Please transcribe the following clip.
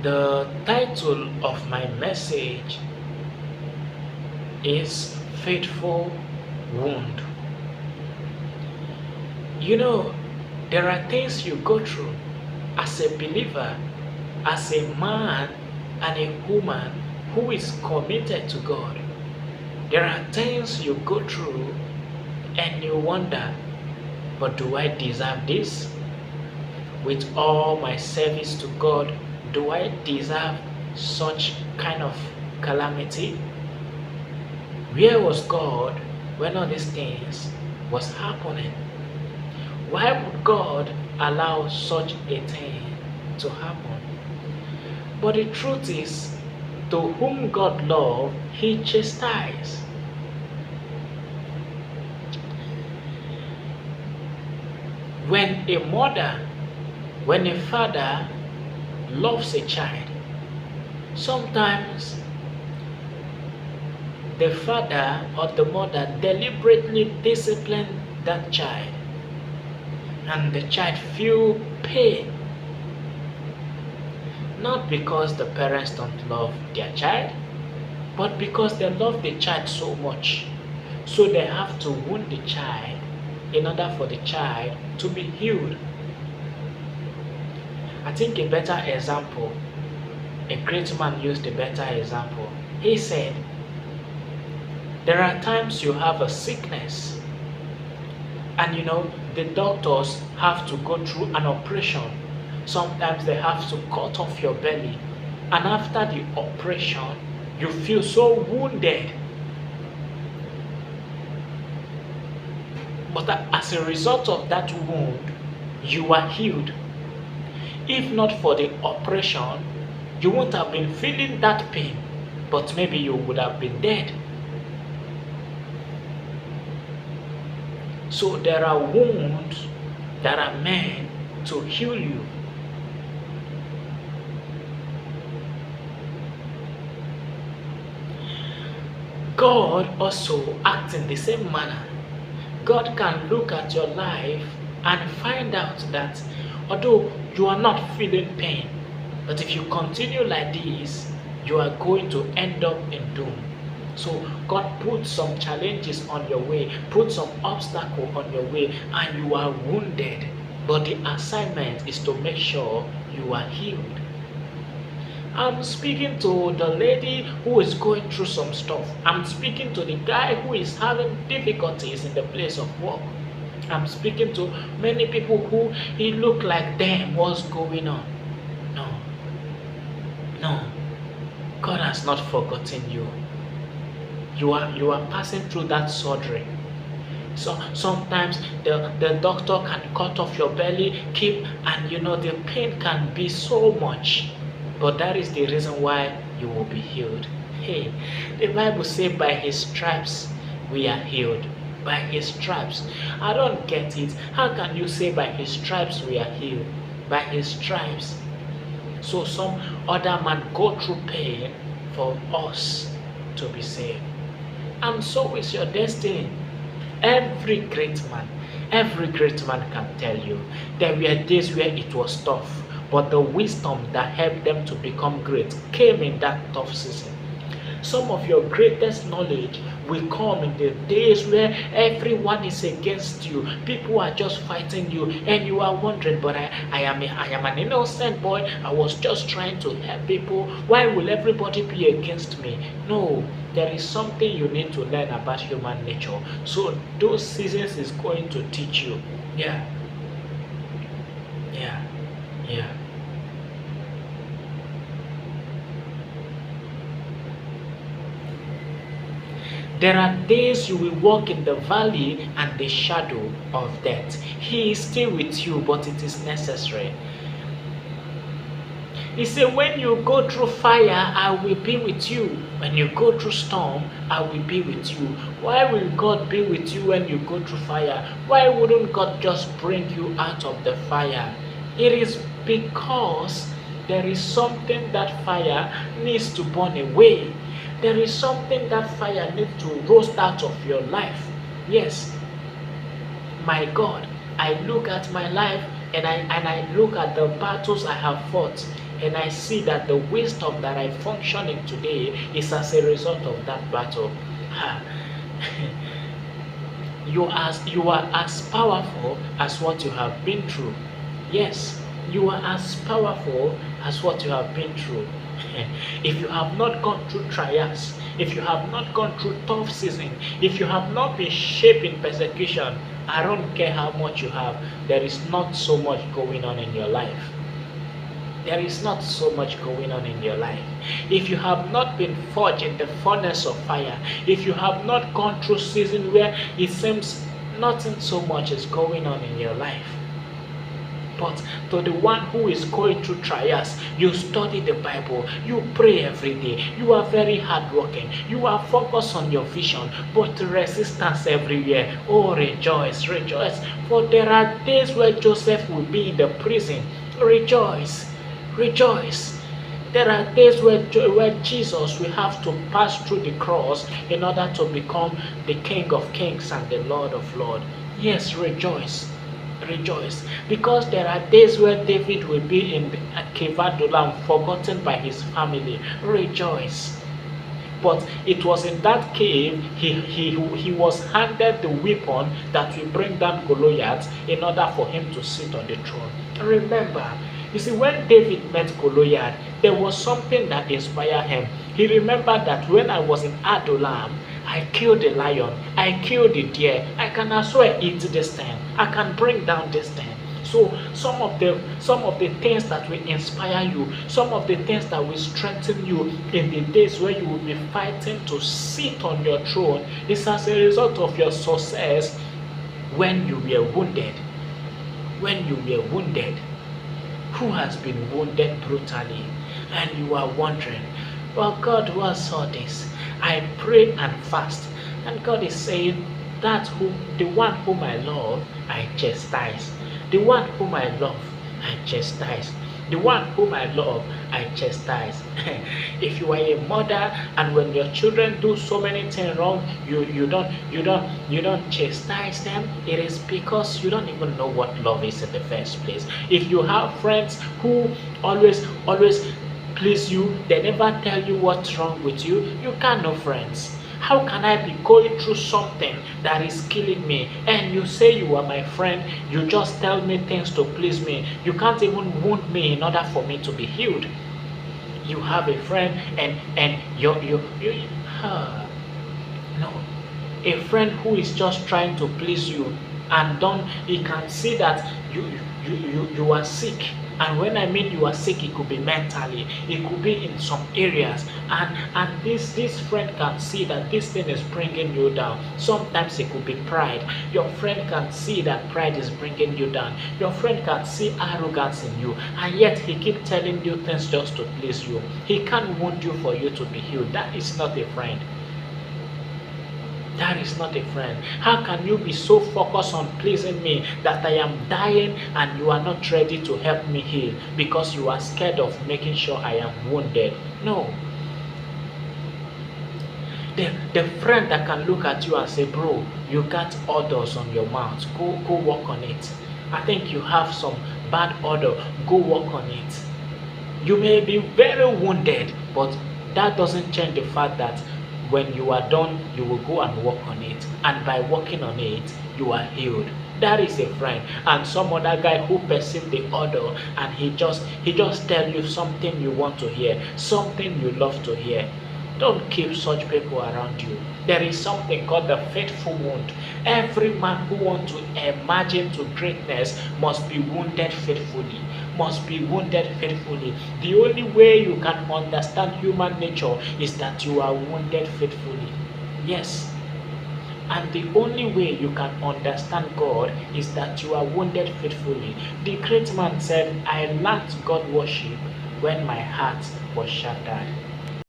The title of my message is Faithful Wound. You know, there are things you go through as a believer, as a man and a woman who is committed to God. There are things you go through and you wonder, but do I deserve this? With all my service to God, do I deserve such kind of calamity? Where was God when all these things was happening? Why would God allow such a thing to happen? But the truth is, to whom God loves, He chastises. When a mother, when a father loves a child, sometimes the father or the mother deliberately discipline that child, and the child feel pain, not because the parents don't love their child, but because they love the child so much, so they have to wound the child in order for the child to be healed. I think a better example, a great man used a better example. He said, there are times you have a sickness and the doctors have to go through an operation. Sometimes they have to cut off your belly, and after the operation you feel so wounded, but as a result of that wound you are healed. If not for the operation, you won't have been feeling that pain, but maybe you would have been dead. So there are wounds that are meant to heal you. God also acts in the same manner. God can look at your life and find out that although you are not feeling pain, but if you continue like this, you are going to end up in doom. So God put some challenges on your way, put some obstacle on your way, and you are wounded. But the assignment is to make sure you are healed. I'm speaking to the lady who is going through some stuff. I'm speaking to the guy who is having difficulties in the place of work. I'm speaking to many people who it look like them, what's going on? No. God has not forgotten you. You are passing through that surgery. So sometimes the doctor can cut off your belly, and the pain can be so much. But that is the reason why you will be healed. Hey, the Bible says by His stripes we are healed. By His stripes. I don't get it. How can you say by His stripes we are healed? By His stripes. So some other man go through pain for us to be saved. And so is your destiny. Every great man can tell you there were days where it was tough, but the wisdom that helped them to become great came in that tough season. Some of your greatest knowledge will come in the days where everyone is against you. People are just fighting you, and you are wondering, but I am an innocent boy. I was just trying to help people. Why will everybody be against me? No, there is something you need to learn about human nature. So those seasons is going to teach you. Yeah. There are days you will walk in the valley and the shadow of death. He is still with you, but it is necessary. He said, when you go through fire, I will be with you. When you go through storm, I will be with you. Why will God be with you when you go through fire? Why wouldn't God just bring you out of the fire? It is because there is something that fire needs to burn away. There is something that fire needs to roast out of your life. Yes, my God, I look at my life and I look at the battles I have fought. And I see that the wisdom that I function in today is as a result of that battle. Ha. You are as powerful as what you have been through. Yes, you are as powerful as what you have been through. If you have not gone through trials, if you have not gone through tough season, if you have not been shaped in persecution, I don't care how much you have, there is not so much going on in your life. There is not so much going on in your life. If you have not been forged in the furnace of fire, if you have not gone through season where it seems nothing so much is going on in your life, but to the one who is going through trials, you study the Bible, you pray every day, you are very hardworking, you are focused on your vision, but resistance everywhere. Oh, rejoice, rejoice. For there are days where Joseph will be in the prison. Rejoice, rejoice. There are days where Jesus will have to pass through the cross in order to become the King of Kings and the Lord of Lords. Yes, rejoice. Rejoice, because there are days where David will be in a cave Adullam, forgotten by his family. Rejoice. But it was in that cave he was handed the weapon that will bring down Goliath in order for him to sit on the throne. Remember, you see, when David met Goliath, there was something that inspired him. He remembered that when I was in Adullam, I killed the lion, I killed the deer, I can as well eat this thing, I can bring down this thing. So some of the things that will inspire you, some of the things that will strengthen you in the days where you will be fighting to sit on your throne is as a result of your success when you were wounded. When you were wounded. Who has been wounded brutally? And you are wondering, well, God, what's all this? I pray and fast, and God is saying that the one whom I love, I chastise. The one whom I love, I chastise. The one whom I love, I chastise. If you are a mother and when your children do so many things wrong, you don't chastise them, it is because you don't even know what love is in the first place. If you have friends who always please you, they never tell you what's wrong with you, you can't know friends. How can I be going through something that is killing me and you say you are my friend, you just tell me things to please me, you can't even wound me in order for me to be healed? You have a friend and you no, a friend who is just trying to please you and he can see that you are sick. And when I mean you are sick, it could be mentally, it could be in some areas, and this friend can see that this thing is bringing you down. Sometimes it could be pride. Your friend can see that pride is bringing you down. Your friend can see arrogance in you, and yet he keeps telling you things just to please you. He can't wound you for you to be healed. That is not a friend. That is not a friend. How can you be so focused on pleasing me that I am dying and you are not ready to help me heal because you are scared of making sure I am wounded? No. The friend that can look at you and say, bro, you got odors on your mouth. Go work on it. I think you have some bad odor. Go work on it. You may be very wounded, but that doesn't change the fact that when you are done, you will go and work on it. And by working on it, you are healed. That is a friend. And some other guy who perceived the odor and he just tell you something you want to hear, something you love to hear. Don't keep such people around you. There is something called the faithful wound. Every man who wants to emerge to greatness must be wounded faithfully. Must be wounded faithfully. The only way you can understand human nature is that you are wounded faithfully. Yes. And the only way you can understand God is that you are wounded faithfully. The great man said, I learned God worship when my heart was shattered.